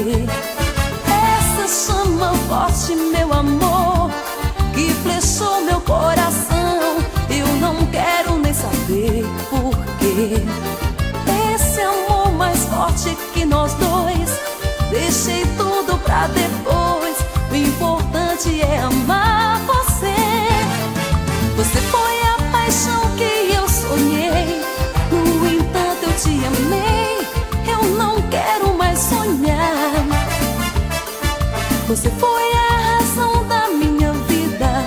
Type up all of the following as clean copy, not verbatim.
saber. Essa chama forte, meu amor, que flechou meu coração, eu não quero nem saber por quê. Esse amor mais forte que nós dois, deixei tudo pra depois. O importante é amar você. Você foi a paixão que eu sonhei, no entanto eu te amei, eu não quero mais sonhar. Você foi a razão da minha vida,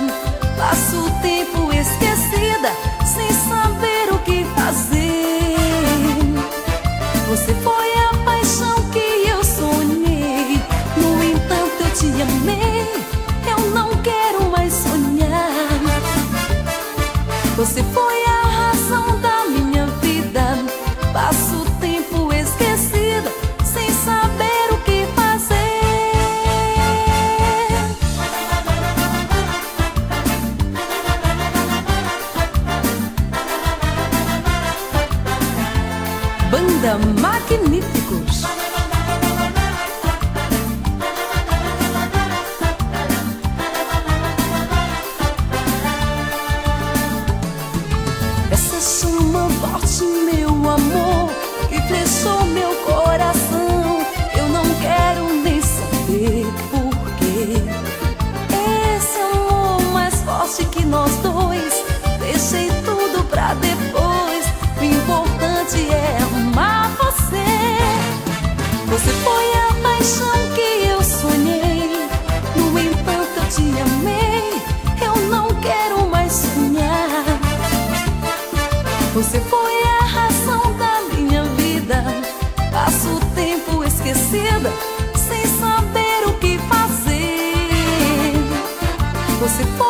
passo o tempo esquecida, sem saber o que fazer. Você foi a paixão que eu sonhei, no entanto eu te amei, eu não quero mais sonhar. Você foi a razão da minha vida, passo o tempo esquecida, sem saber o que fazer. Banda Magníficos. Essa chama forte, meu amor, que flechou meu coração, eu não quero nem saber por quê. Esse amor mais forte que nós dois, deixei tudo pra depois. O importante é amar você. Você foi a paixão que eu sonhei, no entanto eu te amei, eu não quero mais sonhar. Você foi a razão da minha vida, passo o tempo esquecida, sem saber o que fazer. Você foi